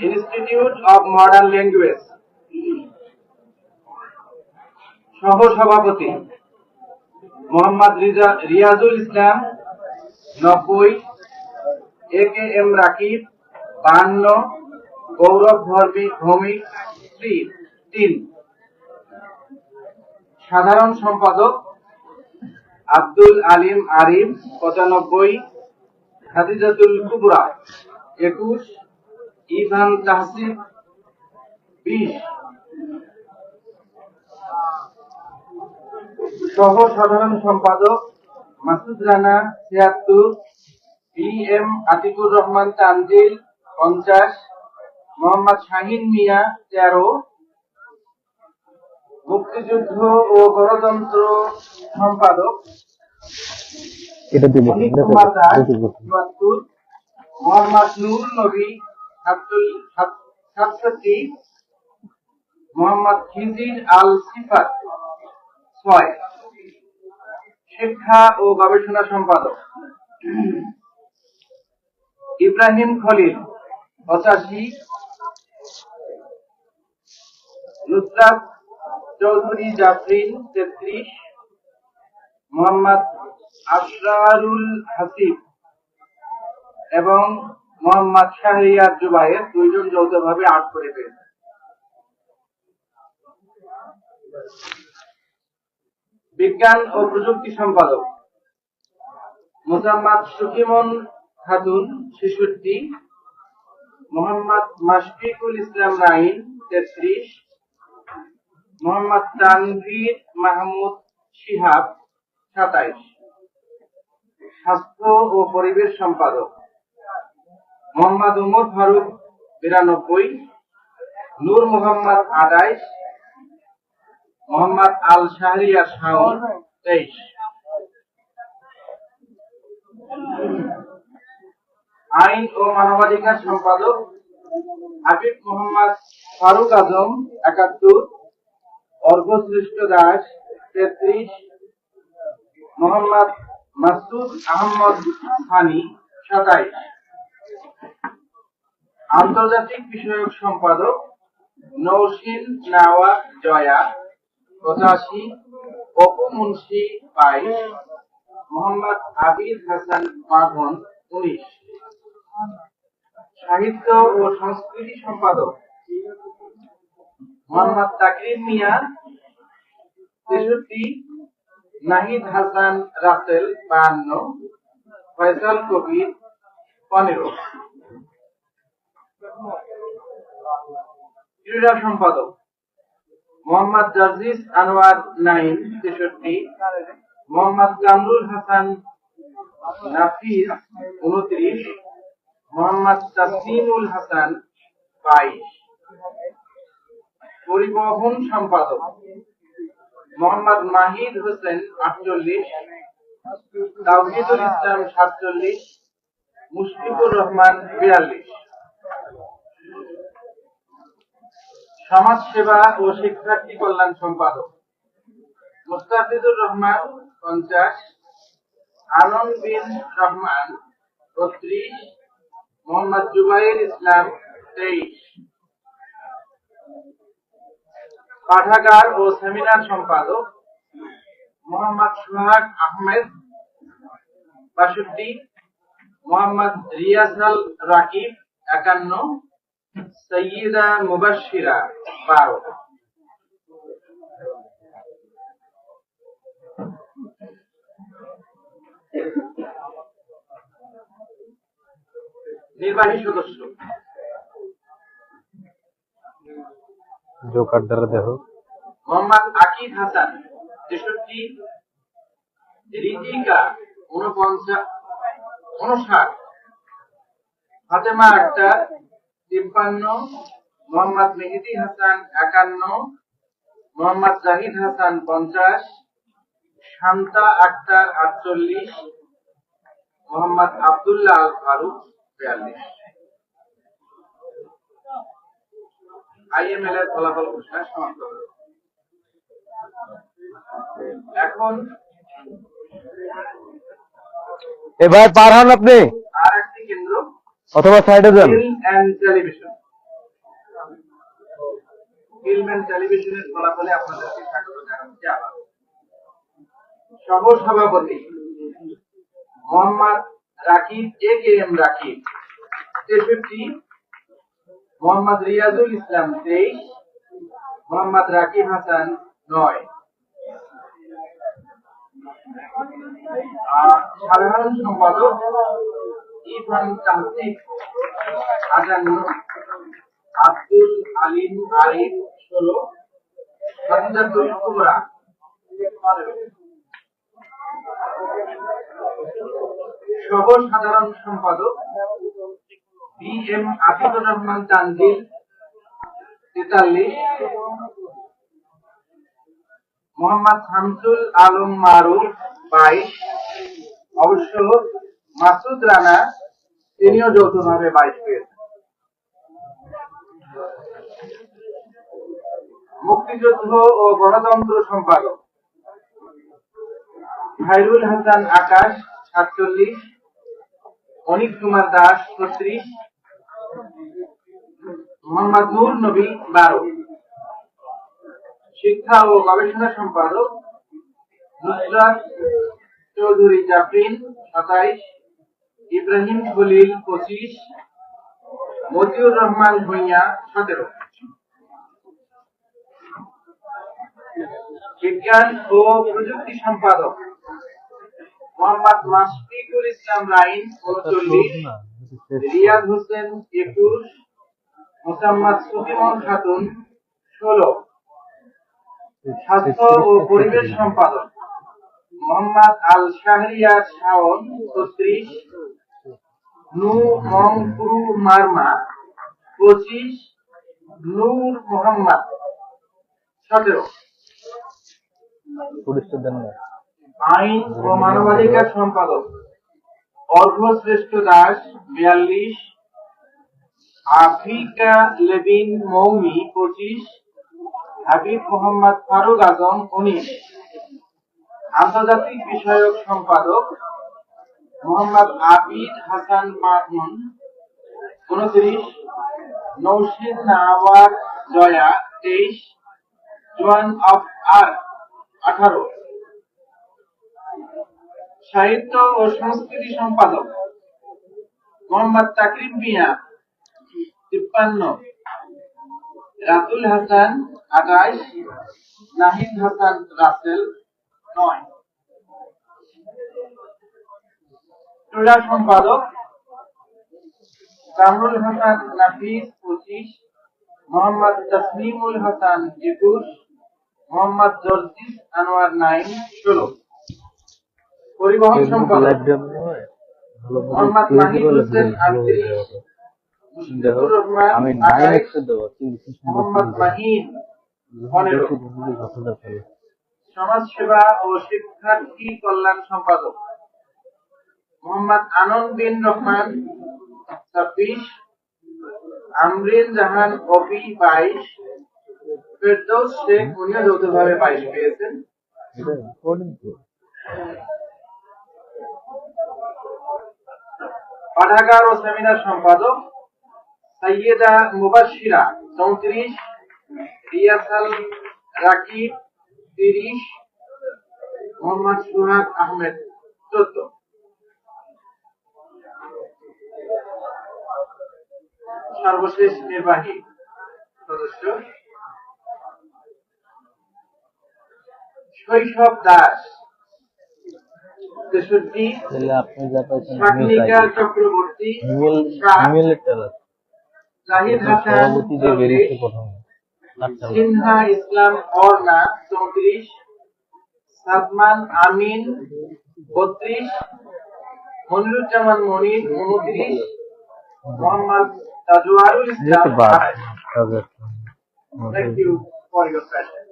Institute of modern language সহ-সভাপতি মোহাম্মদ রিয়াজুল ইসলাম 90, AKM Rakib 52, গৌরব ভৌমিক 3। সাধারণ সম্পাদক আব্দুল আলিম আরিফ 95, খাদিজাতুল কুবরা 21, ইভান তাহসিন 20। সহ সাধারণ সম্পাদক মাসুদ রানা 76, PM আতিকুর রহমান তানজিল 50, মোহাম্মদ শাহিন মিয়া 13। মুক্তিযুদ্ধ ও গণতন্ত্র সম্পাদক অনিক কুমার দাস 74, মোহাম্মদ নুর নবী 67, মোহাম্মদ খিজির আল সিফাত 6। শিক্ষা ও গবেষণা সম্পাদক ইব্রাহিম খলিল 85, নুসরাত চৌধুরী জাফরিন 33, মোহাম্মদ আশরারুল হাসিব এবং মোহাম্মদ শাহরিয়ার জুবায়ের 2 জন যৌথভাবে 8 করে পেয়েছে। বিজ্ঞান ও প্রযুক্তি সম্পাদক মোসাম্মদ সুকিমন খাতুন 66, মোহাম্মদ মাশফিকুল ইসলাম রাইন 33, মোহাম্মদ তানভীর মাহমুদ শিহাব 27। স্বাস্থ্য ও পরিবেশ সম্পাদক মোহাম্মদ উমর ফারুক 92, নূর মোহাম্মদ 28, মোহাম্মদ আল শাহরিয়ার শাওন 23। আইন ও মানবাধিকার সম্পাদক হাবিব মোহাম্মদ ফারুক আজম 71, অর্ঘশ্রেষ্ঠ দাস 33, মোহাম্মদ মাসুদ আহমদ হানি 27। আন্তর্জাতিক বিষয়ক সম্পাদক নৌশিন নাওয়া জয়া 85, অপু মুন্সি 22, মোহাম্মদ আবিদ হাসান মাখন 19। সাহিত্য ও সংস্কৃতি সম্পাদক মোহাম্মদ তাকরিম মিয়া 63, নাহিদ হাসান রাসেল 52, ফয়সাল কবির 15। ক্রীড়া সম্পাদক মোহাম্মদ জাজিজ আনোয়ার 9 63, মোহাম্মদ কামরুল হাসান নাফিস 29, মোহাম্মদ তাসলিমুল হাসান 22। পরিবহন সম্পাদক মোহাম্মদ মাহিদ হোসেন 48, তাওহিদুল ইসলাম 47, মুশফিকুর রহমান 42। সমাজ সেবা ও শিক্ষার্থী কল্যাণ সম্পাদক মুস্তাফিজুর রহমান 50, আনন্দ বিন রহমান 32, মোহাম্মদ জুবাইর ইসলাম 23। পাঠাগার ও সেমিনার সম্পাদক মোহাম্মদ সোহাগ আহমেদ 62, মোহাম্মদ রিয়াজাল রাকিব 51, সৈয়দা মুবাশশিরা 12। নির্বাহী সদস্য মোহাম্মদ আকিদ হাসান 63, রিতিকা 59, ফাতেমা আক্তার 53, মোহাম্মদ মেহেদি হাসান 51, মোহাম্মদ জাহিদ হাসান 50, শান্তা আক্তার 48, মোহাম্মদ আব্দুল্লাহ আল ফারুক 42। আইএমএল এর ফলাফল ঘোষণা সমাপ্ত হল। এখন এবার পার হন আপনি আর একটি কেন্দ্র অথবা সাইডে যান। Film and television, film and টেলিভিশনের ফলাফলে আপনাদেরকে স্বাগত জানাচ্ছি আবার। সহ-সভাপতি মোহাম্মদ রাকিব AKM রাকিব 63, মোহাম্মদ রিয়াজুল ইসলাম 23, মোহাম্মদ রাকিব হাসান 9। সাধারণ সম্পাদক ইরফান তাহসিফ 58, আব্দুল আলিম আরিফ 16, খাদিজাতুল কুবরা 15। সহ সাধারণ সম্পাদক BM আতিকুর রহমান তানজিল 43, মোহাম্মদ শামসুল আলম মারুফ 22। অবশ্য মাসুদ রানা তিনিও যৌথভাবে 22 পেয়েছেন। মুক্তিযুদ্ধ ও গণতন্ত্র সম্পাদক খায়রুল হাসান আকাশ 47, অনিক কুমার দাস 36, মোহাম্মদ নূর নবী 12। শিক্ষা ও গবেষণা সম্পাদক নুসরাত চৌধুরী জাফরিন 27, ইব্রাহিম খলিল 25, মতিউর রহমান ভূঁইয়া 17। বিজ্ঞান ও প্রযুক্তি সম্পাদক মোহাম্মদ মাশফিকুল ইসলাম রাইন 39, রিয়াদ হোসেন 21, মোসাম্মদ সুফিমন খাতুন 16। স্বাস্থ্য ও পরিবেশ সম্পাদক মোহাম্মদ আল শাহরিয়ার শাওন 36, নু মংপুরু মারমা 25, নূর মোহাম্মদ 17। আইন ও মানবাধিকার সম্পাদক অর্ঘ্যশ্রেষ্ঠ দাস 42, আফ্রিকা লেবিন মৌমি 25, হাবিব মোহাম্মদ ফারুক আজম 19। আন্তর্জাতিক বিষয়ক সম্পাদক মোহাম্মদ আবিদ হাসান মামুন 29, নৌশিদ নাওয়ার জয়া 23, জোয়ান অফ আর্ট 18। সাহিত্য ও সংস্কৃতি সম্পাদক মোহাম্মদ তাকরিম মিয়া 53, রাতুল হাসান 28, নাহিদ হাসান রাসেল 9। ক্রীড়া সম্পাদক কামরুল হাসান নাফিস 25, মোহাম্মদ তাসলিমুল হাসান 21, মোহাম্মদ জর্জিস আনোয়ার 9 16। পরিবহন সম্পাদক মোহাম্মদ মাহিদ হোসেন 38, মুশফিকুর রহমান 28, মোহাম্মদ মাহিন 15। সমাজসেবা ও শিক্ষার্থী কল্যাণ সম্পাদক মোহাম্মদ আনন্দ বিন রহমান 26, আমরিন জাহান অপি 22, ফেরদৌস শেখ উনিও যৌথভাবে 22 পেয়েছেন। পাঠাগার ও সেমিনার সম্পাদক সাইয়েদা মুবাশশিরা 34, রিয়াসাল রাকিব 30, মোহাম্মদ সুহাগ আহমেদ 14। সর্বশেষ নির্বাহী সদস্য শৈশব দাস 63, শাকনিকা চক্রবর্তী, জাহিদ হাসান 40, সিনহা ইসলাম অর্ণা 34, সাদমান আমিন 32, মনিরুজ্জামান মনির 29, মোহাম্মদ তাজওয়ারুল ইসলাম 28। Thank you for your presence.